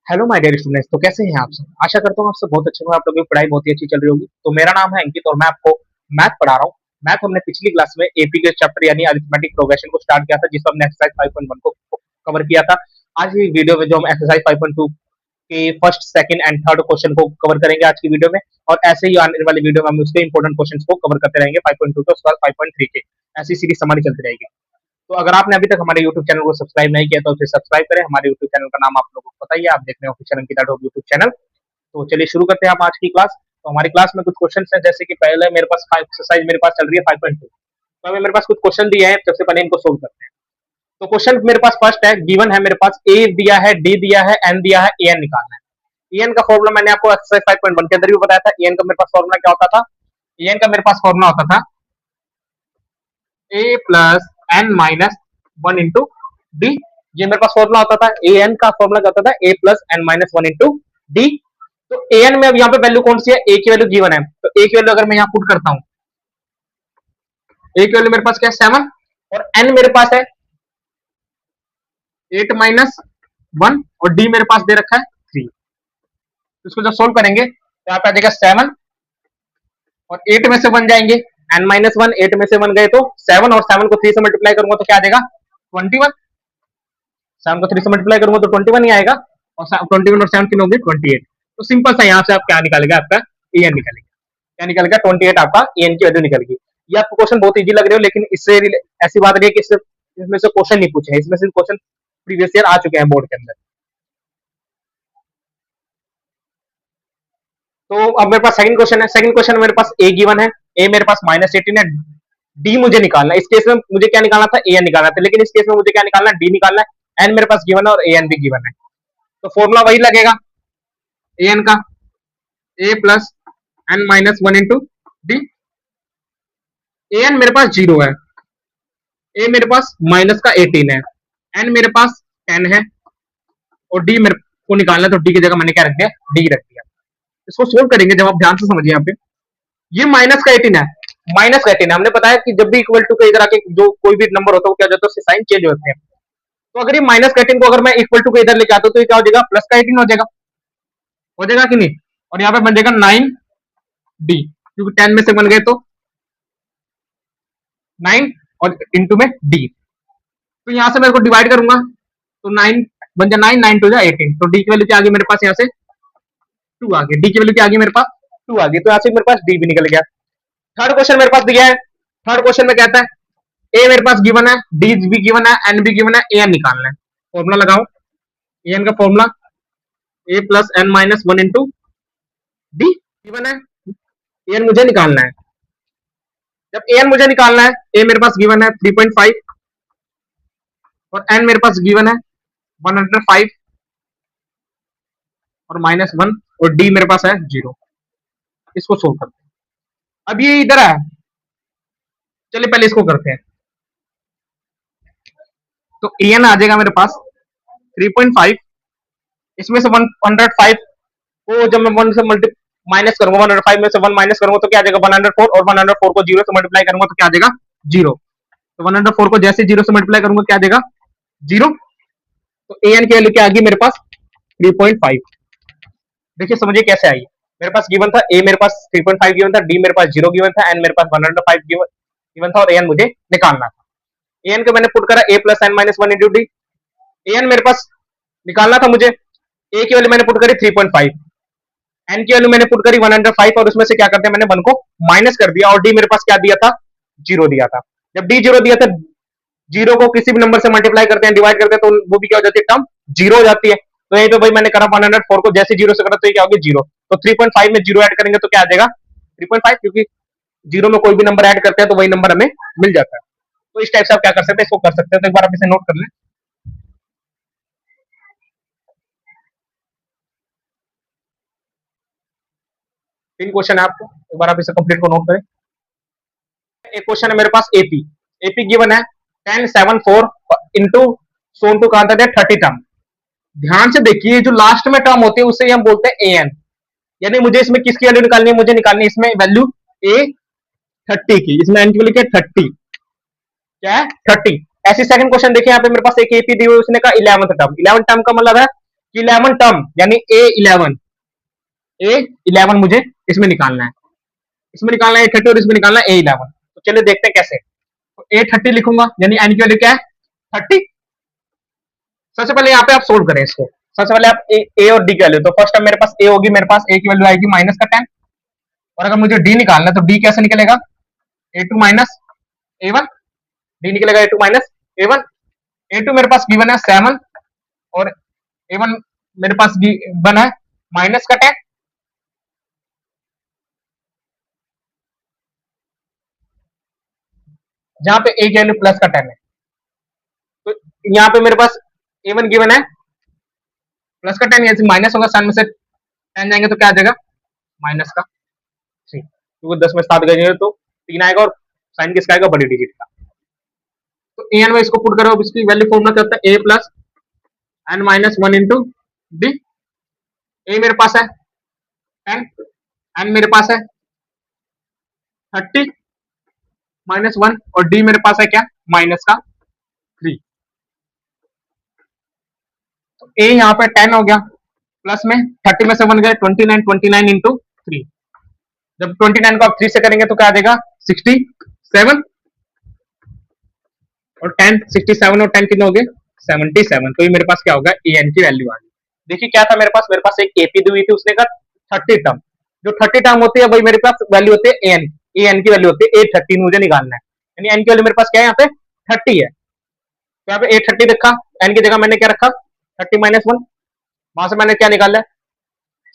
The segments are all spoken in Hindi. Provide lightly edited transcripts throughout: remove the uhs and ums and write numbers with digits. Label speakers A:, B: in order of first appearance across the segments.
A: Hello my dear students. तो कैसे हैं आप सब? आशा करता हूँ आप सब बहुत अच्छे होंगे, आप लोगों की पढ़ाई बहुत ही अच्छी चल रही होगी। तो मेरा नाम है अंकित और मैं आपको मैथ पढ़ा रहा हूँ। मैथ हमने पिछली क्लास में एपी के चैप्टर यानी अरिथमेटिक प्रोग्रेशन को स्टार्ट किया था, जिसमें हमने एक्सरसाइज 5.1 को कवर किया था। आज की वीडियो में जो हम एक्सरसाइज 5.2 के first, second and third question को कवर करेंगे आज की वीडियो में। और ऐसे ही आने वाली वीडियो में हम उसके इंपॉर्टेंट क्वेश्चन को कवर करते रहेंगे 5.2 के उसके बाद 5.3 के। ऐसी सीरीज हमारी चलती रहेगी। तो अगर आपने अभी तक हमारे यूट्यूब चैनल को सब्सक्राइब नहीं किया तो उसे सब्सक्राइब करें। हमारे यूट्यूब चैनल का नाम आप लोगों को पता ही है, आप देख रहे हैं official Ankita dot YouTube channel. तो चलिए शुरू करते हैं हम आज की क्लास। तो हमारी क्लास में कुछ क्वेश्चन हैं, जैसे कि पहले मेरे पास एक्सरसाइज मेरे पास चल रही है 5.2। तो अभी मेरे पास कुछ क्वेश्चन दिए हैं, सबसे पहले इनको सोल्व करते हैं। तो क्वेश्चन मेरे पास फर्स्ट है, गिवन है मेरे पास ए दिया है, डी दिया है, एन दिया है, ए एन निकालना है। ए एन का फॉर्मूला मैंने आपको एक्सरसाइज 5.1 के अंदर भी बताया था। ए एन का मेरे पास फॉर्मूला क्या होता था? ए एन का मेरे पास फॉर्मूला होता था A plus N minus one into D. ये मेरे पास फॉर्मूला होता था। ए एन का फॉर्मूला क्या होता था? A plus N minus one into D. तो ए एन में अब यहाँ पे वैल्यू कौन सी है? ए की वैल्यू गिवन है, तो ए की वैल्यू अगर मैं यहाँ पुट करता हूँ, ए की वैल्यू मेरे पास क्या है? 7। और एन मेरे पास है 8 माइनस 1 और डी मेरे पास दे रखा है 3। तो इसको जब सोल्व करेंगे तो यहाँ पे आ जाएगा 7 और 8 में से 1 जाएंगे, एन माइनस 1 8 में से 1 गए तो 7 और 7 को 3 से मल्टीप्लाई करूंगा तो क्या आ जाएगा? 21। 7 को 3 से मल्टीप्लाई करूंगा तो 21 ही आएगा और 21 और 7 कितने होंगे? 28। तो सिंपल सा यहाँ से आप क्या निकालेगा? आपका ए एन निकालेगा। क्या निकलेगा? 28 आपका ए एन की वैल्यू निकलेगी। ये आपको क्वेश्चन बहुत इजी लग रहे हो, लेकिन इससे ऐसी बात नहीं है कि इसमें से क्वेश्चन नहीं पूछे हैं, इसमें से क्वेश्चन प्रीवियस ईयर आ चुके हैं बोर्ड के अंदर। तो अब मेरे पास सेकंड क्वेश्चन है। सेकंड क्वेश्चन मेरे पास ए गिवन है, ए मेरे पास -18 है, डी मुझे निकालना है। इस केस में मुझे क्या निकालना था? ए एन निकालना था, लेकिन इस केस में मुझे क्या निकालना है? डी निकालना है। एन मेरे पास गिवन है और ए एन भी गिवन है, तो फॉर्मूला वही लगेगा ए एन का, A plus N minus one into D. A N मेरे पास 0 है, ए मेरे पास माइनस का 18 है, एन मेरे पास 10 है और डी मेरे को निकालना है, तो डी की जगह मैंने क्या रख दिया? डी रख दिया। इसको सोल्व करेंगे जब आप ध्यान से समझिए। यहाँ पे ये माइनस का 18 है, माइनस का 18 है। हमने बताया कि जब भी इक्वल टू के इधर आके जो कोई भी नंबर होता है वो क्या हो जाता है? उससे साइन चेंज होते हैं। तो अगर ये माइनस का 18 को अगर मैं इक्वल टू के इधर लेके आता हूँ तो ये क्या हो जाएगा? प्लस का 18 हो जाएगा कि नहीं? और यहाँ पे बन जाएगा 9 डी, क्योंकि 10 में से बन गए तो 9 और इंटू में डी। तो यहां से मेरे को डिवाइड करूंगा तो 9 बन जाए 9, 9 टू जा 18। तो डी की वैल्यू क्या आ गई मेरे पास? यहाँ से 2 आ गई। डी की वैल्यू क्या आ गई मेरे पास? 2 आ गई। तो यहाँ से मेरे पास डी भी निकल गया। थर्ड क्वेश्चन मेरे पास दिया है। थर्ड क्वेश्चन में कहता है ए मेरे पास गिवन है, डी भी गिवन है, एन भी गिवन है, ए एन निकालना है। फॉर्मूला लगाओ। ए एन का formula A plus N minus one into D given है, ए एन मुझे निकालना है। जब ए एन मुझे निकालना है, ए मेरे पास गिवन है 3.5 और एन मेरे पास गिवन है 105 और -1 और डी मेरे पास है 0। इसको सोल्व करते हैं। अब ये इधर है, चलिए पहले इसको करते हैं। तो ए एन आ जाएगा मेरे पास 3.5, इसमें से 105 को जब मैं 1 से मल्टी माइनस करूंगा, 105 में से 1 माइनस करूंगा तो क्या आ जाएगा? 104 और 104 को 0 से मल्टीप्लाई करूंगा तो क्या आ जाएगा? 0। तो 104 को जैसे 0 से मल्टीप्लाई करूंगा क्या आ जाएगा? 0। तो ए एन की वैल्यू क्या आ गई मेरे पास? 3.5। देखिए समझिए कैसे आई। मेरे पास गिवन था ए मेरे पास 3.5 गिवन था, डी मेरे पास 0 गिवन था, एन मेरे पास 105 गिवन था और ए एन मुझे निकालना था। ए एन को मैंने पुट करा A plus N minus one into D. A N मेरे पास निकालना था मुझे। ए की वैल्यू मैंने पुट करी 3.5, एन की वैल्यू मैंने पुट करी 105 और उसमें से क्या करते हैं? मैंने 1 को माइनस कर दिया और डी मेरे पास क्या दिया था? 0 दिया था। जब डी 0 दिया था, 0 को किसी भी नंबर से मल्टीप्लाई करते हैं, डिवाइड करते हैं, तो वो भी क्या हो जाती है? टर्म 0 हो जाती है। तो यही तो भाई मैंने करा 104 को जैसे 0 से करा तो ये क्या होगी? 0। तो 3.5 में 0 ऐड करेंगे तो क्या आ जाएगा? 3.5, क्योंकि 0 में कोई भी नंबर ऐड करते हैं तो वही नंबर हमें मिल जाता है। तो इस टाइप से आप क्या कर सकते हैं? इसको कर सकते हैं। तो एक बार आप इसे नोट कर लें। 3 क्वेश्चन है आपको, एक बार आप इसे कंप्लीट को नोट करें। एक क्वेश्चन है मेरे पास एपी। एपी गिवन है 10 7 4 इंटू सोन टू कहा था 30 टर्म। ध्यान से देखिए, जो लास्ट में टर्म होती है उससे हम बोलते हैं ए एन। यानी मुझे इसमें किसकी वैल्यू निकालनी है? मुझे निकालनी है इसमें वैल्यू ए 30 की। इसमें एन की वैल्यू क्या है? 30। क्या है? 30। ऐसी सेकंड क्वेश्चन देखिए, यहाँ पे मेरे पास एक एपी दी हुई, उसने कहा 11th टर्म। 11th टर्म का मतलब है 11 टर्म यानी ए 11 मुझे इसमें निकालना है, इसमें निकालना है A30 और इसमें निकालना है A11। तो चलिए देखते हैं कैसे। तो A30 लिखूंगा यानी एन की वैल्यू क्या है 30। सबसे पहले यहाँ पे आप सोल्व करें इसको। सबसे पहले आप ए और डी की वैल्यू, तो फर्स्ट टाइम मेरे पास ए होगी, मेरे पास ए की वैल्यू आएगी -10। और अगर मुझे डी निकालना है तो डी कैसे निकलेगा A2 माइनस A1, डी निकलेगा A2 माइनस A1। A2 मेरे पास गिवन है 7 और A1 मेरे पास गिवन है -10। जहां पे ए की वैल्यू +10 है, तो यहाँ पे मेरे पास A1 गिवन है +10, यानी माइनस होगा, 7 में से 10 जाएंगे तो क्या आ जाएगा -3, क्योंकि 10 में 7 गए तो 3 आएगा और साइन किसका आएगा बड़ी डिजिट का। तो ए एन में इसको पुट करो, अब इसकी वैल्यू फॉर्मूला क्या होता है A+n-1 इंटू डी। ए मेरे पास है 10, एन मेरे पास है 30 -1 और डी मेरे पास है क्या -3। तो ए यहाँ पे 10 हो गया, प्लस में 30 में से 1 गए 29 इंटू 3। जब 29 को आप 3 से करेंगे तो क्या आ जाएगा 67 और 10 67 और 10 कितने हो गए 77। तो ये मेरे पास क्या होगा ए एन की वैल्यू आ गई। देखिए क्या था मेरे पास एक एपी दी हुई थी, उसने कहा 30 टर्म, जो 30 टर्म होती है वही मेरे पास वैल्यू होती है ए एन की वैल्यू होती है A13 मुझे निकालना है, यानी एन की वैल्यू मेरे पास क्या है यहाँ पे 30 है। तो यहाँ पे A30 रखा, एन की जगह मैंने क्या रखा 30-1, वहां से मैंने क्या निकाला है,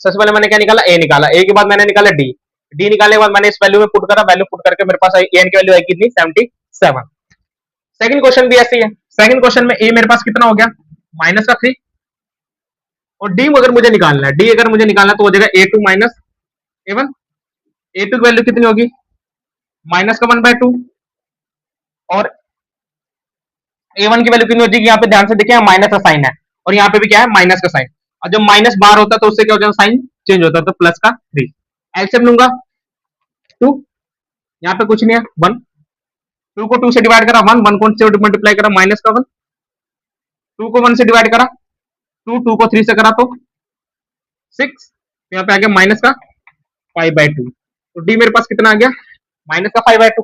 A: सबसे पहले मैंने क्या निकाला ए निकाला, ए के बाद मैंने निकाला डी, डी निकालने के बाद मैंने इस वैल्यू में पुट करा, वैल्यू पुट करके मेरे पास एन की वैल्यू आई कितनी 77। सेकंड क्वेश्चन भी ऐसी है, सेकंड क्वेश्चन में ए मेरे पास कितना हो गया -3 और डी अगर मुझे निकालना है, डी अगर मुझे निकालना है तो हो जाएगा A2 माइनस A1। A2 की वैल्यू कितनी होगी -1/2 और A1 की वैल्यू कितनी हो जाएगी, यहाँ पे ध्यान से देखिए माइनस का साइन है और यहाँ पे भी क्या है माइनस का साइन, और जब माइनस बाहर होता है तो उससे क्या हो जाता है साइन चेंज होता है, तो प्लस का 3। एलसीएम लूंगा 2, यहाँ पे कुछ नहीं है 1, 2 को 2 से डिवाइड करा 1, 1 को 1 से मल्टीप्लाई करा माइनस का 1, 2 को 1 से डिवाइड करा 2, 2 को 3 से करा तो 6, तो यहाँ पे आ गया माइनस का 5/2। तो डी मेरे पास कितना आ गया -5/2।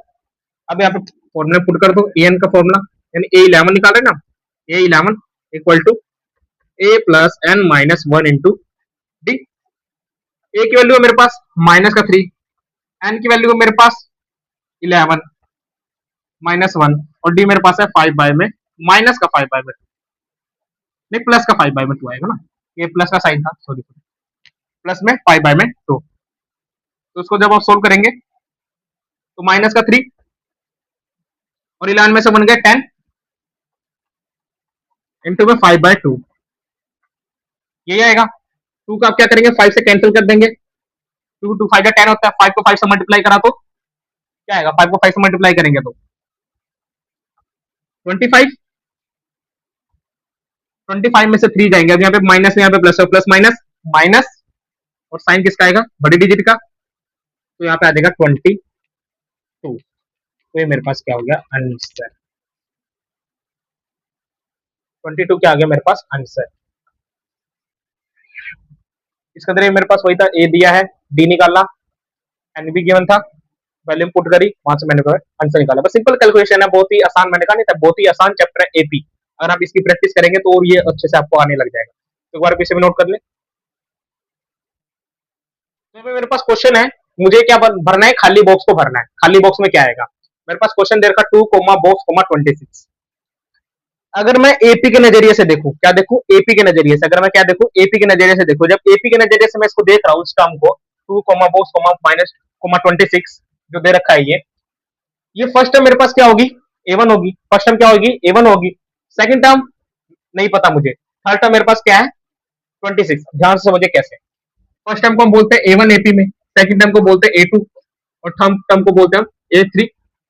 A: अब यहाँ पे फॉर्मूला पुट कर दो ए एन का फॉर्मूला, यानी A11 निकाल रहे ना, A11 equal to A+n-1 into D. A की वैल्यू है मेरे पास -3, एन की वैल्यू है मेरे पास 11 -1 और डी मेरे पास है 5 में माइनस का 5/2, नहीं प्लस का 5/2 आएगा ना, ये प्लस का साइन था सॉरी, प्लस में 5/2। तो उसको जब आप सोल्व करेंगे तो -3 और 11 में से 1 गए 10 इंटू में 5/2, यही आएगा। 2 का आप क्या करेंगे 5 से कैंसिल कर देंगे, 2 5 10 होता है, 5 को 5 से मल्टीप्लाई करा तो क्या आएगा, 5 को 5 से मल्टीप्लाई करेंगे तो 25, 25 में से 3 जाएंगे, अब यहाँ पे माइनस, यहाँ पे प्लस है, प्लस माइनस माइनस और साइन किसका आएगा बड़ी डिजिट का, तो यहाँ पे आ जाएगा 22। तो ये मेरे पास क्या हो गया आंसर 22 क्या आ गया मेरे पास आंसर। इसके अंदर मेरे पास वही था, ए दिया है, डी निकाला, एन भी गिवन था, वैल्यू पुट करी, वहां से मैंने आंसर निकाला। बस सिंपल कैलकुलेशन है, बहुत ही आसान, मैंने कहा नहीं था बहुत ही आसान चैप्टर है एपी। अगर आप इसकी प्रैक्टिस करेंगे तो और ये अच्छे से आपको आने लग जाएगा। तो एक बार पीछे में नोट कर ले। तो मेरे पास क्वेश्चन है, मुझे क्या भरना है, खाली बॉक्स को भरना है। खाली बॉक्स में क्या आएगा, मेरे पास क्वेश्चन दे रखा 2, बॉक्स 26। अगर मैं एपी के नजरिए से देखूं, क्या देखूं एपी के नजरिए से, अगर मैं क्या देखूं एपी के नजरिए से देखूं, जब एपी के नजरिए से मैं इसको देख रहा हूं इस टर्म को 2, बॉक्स -26 जो दे रखा है, ये फर्स्ट टर्म मेरे पास क्या होगी A1 होगी, फर्स्ट टर्म क्या होगी A1 होगी, सेकंड टर्म नहीं पता मुझे, थर्ड टर्म मेरे पास क्या है 26। ध्यान से समझिए कैसे। फर्स्ट टर्म को हम बोलते हैं A1 एपी में, सेकंड टर्म को बोलते हैं A2 और थर्ड टर्म को बोलते हैं हम A3,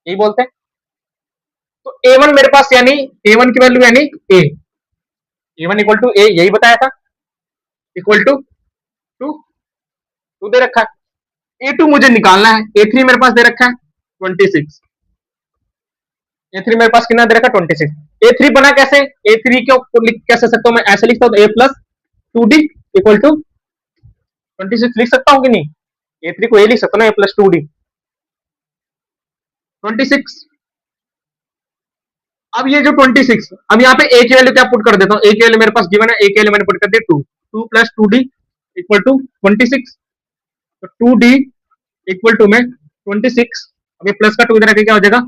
A: यही बोलते हैं। तो A1 मेरे पास यानी A1 की वैल्यू यानी A, A1 equal to A, यही बताया था, इक्वल टू 2 दे रखा है। A2 मुझे निकालना है, A3 मेरे पास दे रखा है 26, A3 मेरे पास कितना दे रखा है 26। A3 बना कैसे, A3 को लिख कैसे सकता हूं मैं, ऐसे लिखता हूं A+3 2D इक्वल टू 26 लिख सकता हूँ कि नहीं? A3 को ए लिख सकता हूँ ना, A प्लस 2D 26। अब ये जो 26, अब यहाँ पे ए की वैल्यू क्या पुट कर देता हूँ, ए की वैल्यू मेरे पास गिवन है, ए की वैल्यू मैंने पुट कर दी 2, 2 प्लस 2D इक्वल टू 26। तो 2D इक्वल टू में 26, अब ये प्लस का 2 इधर आके क्या हो जाएगा,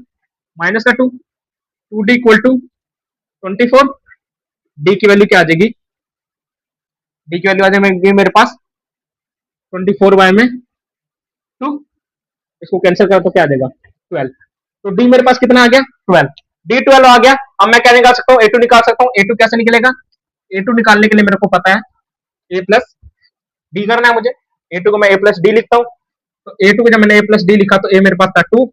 A: माइनस का 2, 2D इक्वल टू 24। डी की वैल्यू क्या आ जाएगी, डी की वैल्यू आ जाएगी मेरे पास 24/2, इसको कैंसिल कर तो क्या आ जाएगा 12। तो डी मेरे पास कितना आ गया 12, डी 12 आ गया। अब मैं क्या निकाल सकता हूँ, A2 निकाल सकता हूँ। A2 कैसे निकलेगा, A2 निकालने के लिए मेरे को पता है ए प्लस डी करना है मुझे, A2 को मैं ए प्लस डी लिखता हूँ। तो A2 को जब मैंने ए प्लस डी लिखा तो ए मेरे पास था 2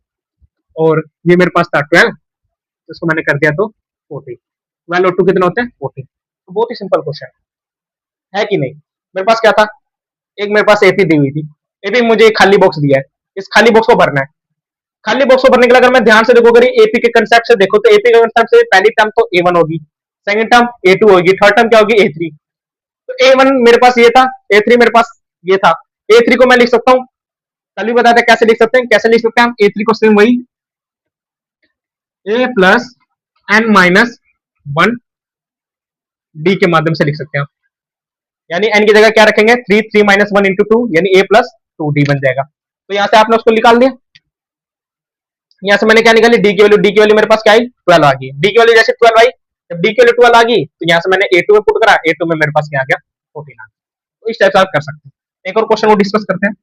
A: और ये मेरे पास था 12, तो इसको मैंने कर दिया तो 40। 12 और 2 कितना होते हैं 40। तो बहुत ही सिंपल क्वेश्चन है कि नहीं। मेरे पास क्या था, एक मेरे पास एपी दी हुई थी, एपी मुझे एक खाली बॉक्स दिया है, इस खाली बॉक्स को भरना है। खाली बॉक्स को भरने के लिए अगर मैं ध्यान से देखो, अगर एपी के कंसेप्ट से देखो, तो एपी के कंसेप्ट से पहली टर्म तो ए1 होगी, सेकंड टर्म ए2 होगी, थर्ड टर्म क्या होगी ए3। तो ए1 मेरे पास ये था, ए3 मेरे पास ये था, ए3 को मैं लिख सकता हूँ, कल भी बताया था कैसे लिख सकते हैं, कैसे लिख सकते हैं हम ए3 को, सेम वही ए प्लस एन माइनस 1 डी के माध्यम से लिख सकते हैं, यानी एन की जगह क्या रखेंगे 3, 3 माइनस 1 इंटू 2 यानी ए प्लस 2 डी बन जाएगा। तो यहाँ से आपने उसको निकाल दिया, यहाँ से मैंने क्या निकाली डी की वैल्यू, डी की वैल्यू मेरे पास क्या आई 12 आ गई, डी की वैल्यू जैसे 12 आई, जब डी की वैल्यू 12 आ गई तो यहाँ से मैंने ए2 में पुट करा, ए2 में मेरे पास क्या आ गया 14 आ गया। तो इस टाइप से आप कर सकते हैं। एक और क्वेश्चन वो डिस्कस करते हैं।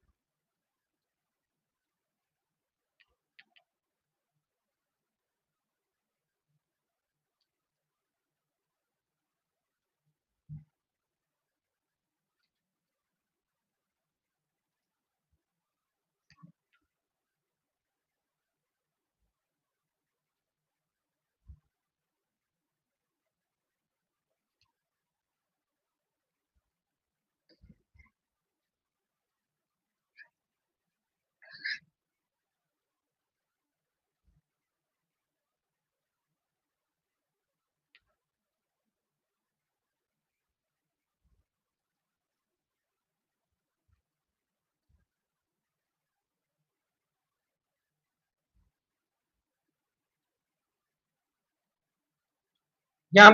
A: यहाँ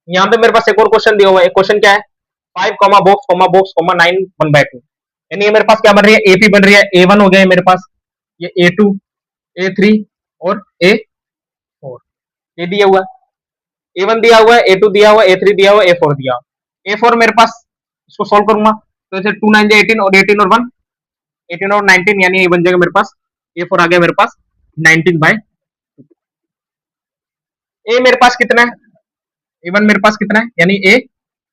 A: यहाँ पे मेरे पास एक और क्वेश्चन दिया हुआ है, क्वेश्चन क्या है 5 comma box comma box comma 9 1/2, यानी ये मेरे पास क्या बन रही है, एपी बन रही है, ए1 हो गया है मेरे पास, ये ए2 ए3 और ए4, ये दिया हुआ है, ए1 दिया हुआ है, ए2 दिया हुआ है, ए3 दिया हुआ है, ए4 दिया हुआ है। ए4 मेरे पास इसको सॉल्व करूंगा तो इसे 2 9 18 और 18 और 1 18 और 19 यानी ये बन जाएगा मेरे पास, ए4 आ गया मेरे पास 19/, ए मेरे पास कितना है, ए1 मेरे पास कितना है, यानी ए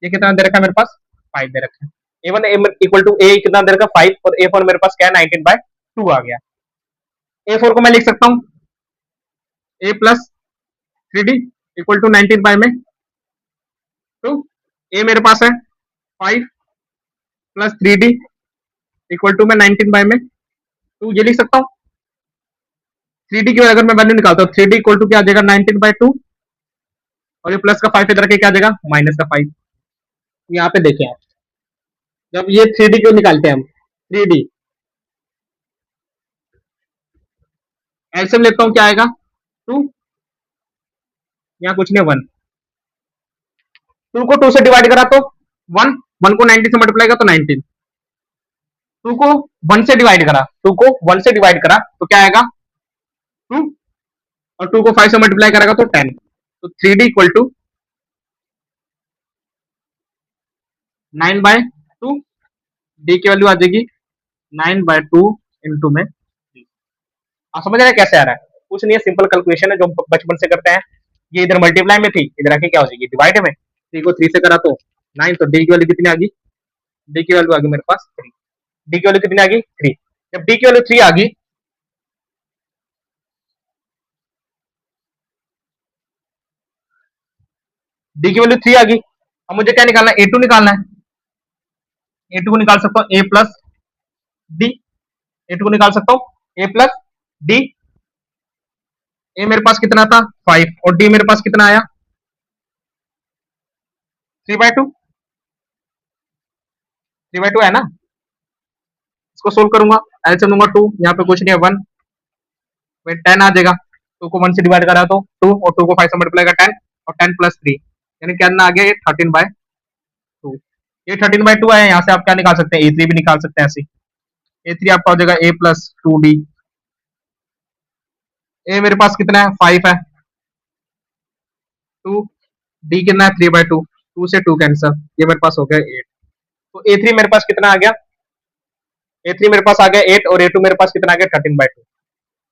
A: ये कितना दे रखा है मेरे पास 5 दे रखा है, ए1 इक्वल टू ए कितना दे रखा है 5 और ए4 मेरे पास क्या है 19/2 आ गया। ए4 को मैं लिख सकता हूँ ए प्लस 3D इक्वल टू 19 में 2, ए मेरे पास है 5 प्लस 3D इक्वल टू में 19 में 2, ये लिख सकता हूँ। 3D की अगर मैं वैल्यू निकालता हूँ 3D इक्वल टू क्या आ जाएगा 19/2 और ये प्लस का 5 इधर के क्या आ जाएगा माइनस का 5। यहाँ पे देखें आप, जब ये 3D क्यों निकालते हैं हम, 3D एलसीएम लेता हूँ क्या आएगा 2, यहाँ कुछ नहीं 1, 2 को 2 से डिवाइड करा तो 1, 1 को 90 से मल्टीप्लाई करा तो 19, 2 को 1 से डिवाइड करा, 2 को 1 से डिवाइड करा तो क्या आएगा 2 और 2 को 5 से मल्टीप्लाई करेगा तो 10। तो 3D इक्वल टू 9/2, डी की वैल्यू आ जाएगी 9/2 इंटू में, आप समझ रहे हैं कैसे आ रहा है, कुछ नहीं है, सिंपल कैलकुलेशन है जो बचपन से करते हैं। ये इधर मल्टीप्लाई में थी, इधर आके क्या हो जाएगी डिवाइड में, 3 को 3 से करा तो 9, तो डी की वैल्यू कितनी आ गई, डी की वैल्यू आ गई मेरे पास 3, डी की वैल्यू कितनी आ गई 3, जब डी की वैल्यू 3 आ गई, डी की वैल्यू 3 आ गई, अब मुझे क्या निकालना है ए2 निकालना है, ए2 को निकाल सकता हूँ ए प्लस डी, ए2 को निकाल सकता हूँ ए प्लस डी, ए मेरे पास कितना था 5 और डी मेरे पास कितना आया 3/2, 3/2 है ना, इसको सोल्व करूंगा, एलसीएम लूंगा 2, यहाँ पे कुछ नहीं है 1, 10 आ जाएगा, 2 को 1 से डिवाइड करा तो 2, और 2 को 5 से मल्टीप्लाई का 10, और 10 प्लस 3, यानी क्या आ गया, ये 13/2। ये 13/2 है, यहाँ से आप क्या निकाल सकते हैं, A3 भी निकाल सकते हैं ऐसे। A3 आपका हो जाएगा A प्लस 2D। ए मेरे पास कितना है, 5 है, 2, डी कितना है, 3/2, 2 से 2 कैंसर, ये मेरे पास हो गया 8। तो A3 मेरे पास कितना आ गया, A3 मेरे पास आ गया 8, और A2 मेरे पास कितना आ गया, 13/2।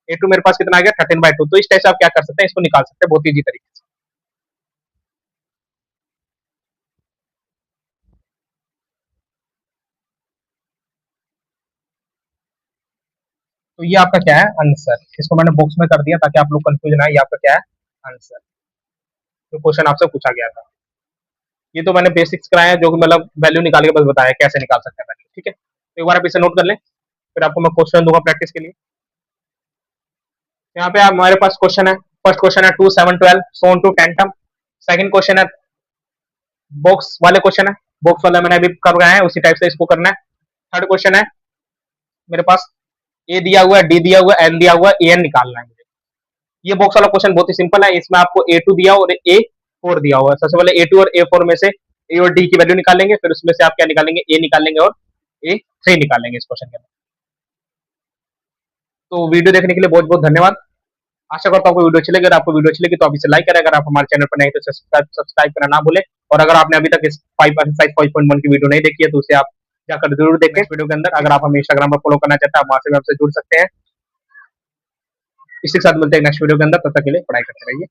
A: A2 मेरे पास कितना आ गया, 13/2। तो इस टाइप से आप क्या कर सकते हैं, इसको निकाल सकते हैं बहुत ईजी तरीके से। तो ये आपका क्या है, आंसर। इसको मैंने बॉक्स में कर दिया ताकि आप लोग कंफ्यूज ना, ये आपका क्या है, आंसर, जो क्वेश्चन आपसे पूछा गया था। ये तो मैंने बेसिक्स कराया है, जो कि मतलब वैल्यू निकाल के बस बताया कैसे निकाल सकते हैं वैल्यू, ठीक है। तो एक बार आप इसे नोट कर लें, फिर आपको मैं क्वेश्चन दूंगा प्रैक्टिस के लिए। यहाँ पे हमारे पास क्वेश्चन है, फर्स्ट क्वेश्चन है 2 7 12 सोन टू 10 टर्म। सेकंड क्वेश्चन है बॉक्स वाले क्वेश्चन है, बॉक्स वाला मैंने अभी कर रहा है, उसी टाइप से इसको करना है। थर्ड क्वेश्चन है मेरे पास ए दिया हुआ है, डी दिया हुआ है, एन दिया हुआ है, ए एन निकालना है मुझे। ये बॉक्स वाला क्वेश्चन बहुत ही सिंपल है, इसमें आपको A2 दिया और A4 दिया हुआ है। सबसे पहले A2 और A4 में से ए और डी की वैल्यू निकालेंगे, फिर उसमें से आप क्या निकालेंगे, ए निकालेंगे और A3 निकालेंगे इस क्वेश्चन के अंदर। तो वीडियो देखने के लिए बहुत बहुत धन्यवाद। आशा करता हूँ आपको वीडियो अच्छी लगी, अगर आपको वीडियो अच्छी लगी तो आप इसे लाइक करें, अगर आप हमारे चैनल पर नए तो सब्सक्राइब करना ना भूलें, और अगर आपने अभी तक इस 5.1 की वीडियो नहीं देखी है तो उसे आप जाकर जरूर देखें इस वीडियो के अंदर। अगर आप हमें इंस्टाग्राम पर फॉलो करना चाहते हैं, आप वहां से भी हमसे जुड़ सकते हैं। इसी के साथ मिलते हैं नेक्स्ट वीडियो के अंदर, तब तक के लिए पढ़ाई करते रहिए।